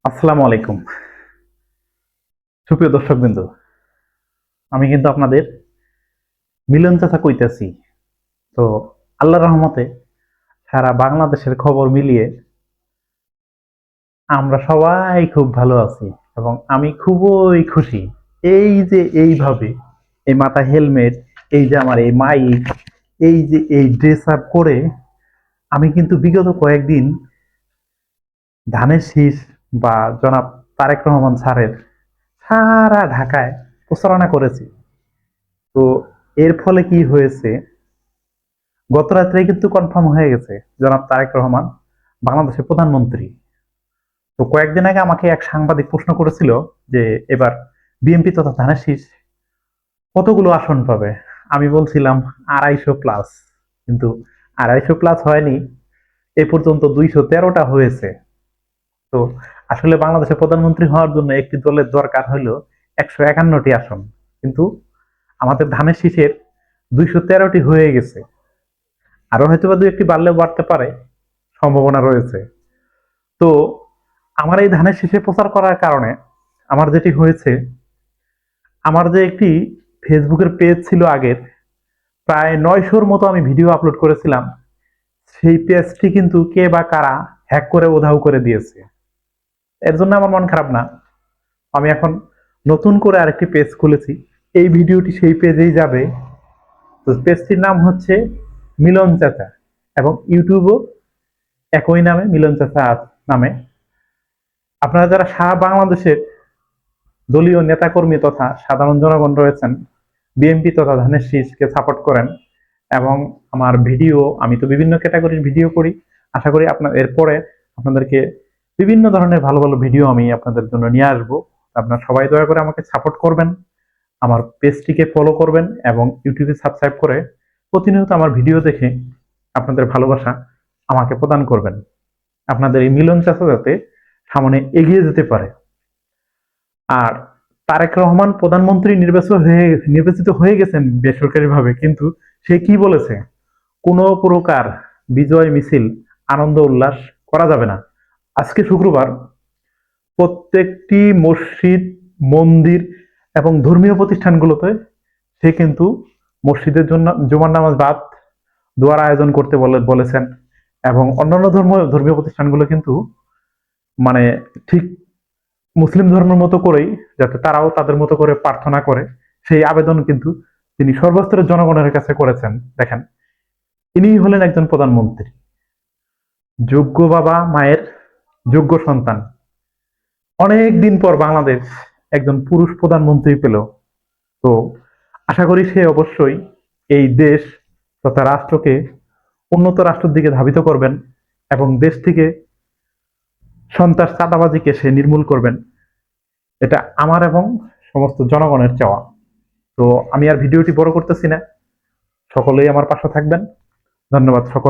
আসসালামু আলাইকুম সুপ্রিয় দর্শকবৃন্দ। আমি কিন্তু আপনাদের মিলন চাচা কইতেছি। তো আল্লাহর রহমতে সারা বাংলাদেশের খবর মিলিয়ে আমরা সবাই খুব ভালো আছি এবং আমি খুবই খুশি। এই যে এইভাবে এই মাথা হেলমেট, এই যে আমার এই মাইক, এই যে এই ড্রেস আপ করে আমি কিন্তু বিগত কয়েকদিন ধানের শীষ বা জনাব তারেক রহমান স্যারের সারা ঢাকায় প্রচারণা করেছি। তো এর ফলে কি হয়েছে, গত রাত্রে কিন্তু কনফার্ম হয়ে গেছে জনাব তারেক রহমান বাংলাদেশের প্রধানমন্ত্রী। তো কয়েকদিন আগে আমাকে এক সাংবাদিক প্রশ্ন করেছিল যে এবার বিএনপি তথা ধানের শীষ কতগুলো আসন পাবে। আমি বলছিলাম 250+, কিন্তু 250+ হয়নি, এ পর্যন্ত 213টা হয়েছে। তো আসলে বাংলাদেশের প্রধানমন্ত্রী হওয়ার জন্য একটি দলের দরকার হলো 151টি আসন, কিন্তু আমাদের ধানের শীষের 213টি হয়ে গেছে। আরো হয়তো বা দু একটি বাড়লেও বাড়তে পারে, সম্ভাবনা রয়েছে। তো আমার এই ধানের শীষে প্রচার করার কারণে আমার যেটি হয়েছে, আমার যে একটি ফেসবুকের পেজ ছিল আগের, প্রায় 900-র মতো আমি ভিডিও আপলোড করেছিলাম, সেই পেজটি কিন্তু কে বা কারা হ্যাক করে উধাও করে দিয়েছে। এর জন্য আমার মন খারাপ না। আমি এখন নতুন করে আরেকটি পেজ খুলেছি, এই ভিডিওটি সেই পেজেই যাবে। তো পেজটির নাম হচ্ছে মিলন চাচা, এবং ইউটিউবও একই নামে মিলন চাচা নামে। আপনারা যারা সারা বাংলাদেশের দলীয় নেতাকর্মী তথা সাধারণ জনগণ রয়েছেন, বিএনপি তথা ধানের শীষকে সাপোর্ট করেন, এবং আমার ভিডিও, আমি তো বিভিন্ন ক্যাটাগরির ভিডিও করি, আশা করি আপনার এরপরে আপনাদেরকে বিভিন্ন ধরনের ভালো ভালো ভিডিও আমি আপনাদের জন্য নিয়ে আসবো। আপনারা সবাই দয়া করে আমাকে সাপোর্ট করবেন, আমার পেজটিকে ফলো করবেন এবং ইউটিউবে সাবস্ক্রাইব করে প্রতিনিয়ত আমার ভিডিও দেখে আপনাদের ভালোবাসা আমাকে প্রদান করবেন। আপনাদের এই মিলন চাচা যাতে সামনে এগিয়ে যেতে পারে। আর তারেক রহমান প্রধানমন্ত্রী নির্বাচিত হয়ে গেছেন বেসরকারিভাবে, কিন্তু সে কি বলেছে, কোনো প্রকার বিজয় মিছিল, আনন্দ উল্লাস করা যাবে না। আজকে শুক্রবার, প্রত্যেকটি মসজিদ, মন্দির এবং ধর্মীয় প্রতিষ্ঠানগুলোতে সে কিন্তু মসজিদের জন্য জুমার নামাজ বাদ দোয়ার আয়োজন করতে বলেছেন, এবং অন্যান্য ধর্মীয় প্রতিষ্ঠানগুলো কিন্তু মানে ঠিক মুসলিম ধর্মের মতো করেই যাতে তারাও তাদের মতো করে প্রার্থনা করে, সেই আবেদন কিন্তু তিনি সর্বস্তরের জনগণের কাছে করেছেন। দেখেন, ইনি হলেন একজন প্রধানমন্ত্রী, যোগ্য বাবা মায়ের যোগ্য সন্তান। অনেক দিন পর বাংলাদেশ একজন পুরুষ প্রধানমন্ত্রী পেল। তো আশা করি সে অবশ্যই এই দেশ তথা রাষ্ট্রকে উন্নত রাষ্ট্রের দিকে ধাবিত করবেন এবং দেশ থেকে সন্ত্রাস চাঁদাবাজিকে সে নির্মূল করবেন। এটা আমার এবং সমস্ত জনগণের চাওয়া। তো আমি আর ভিডিওটি বড় করতেছি না, সকলেই আমার পাশে থাকবেন। ধন্যবাদ সকল।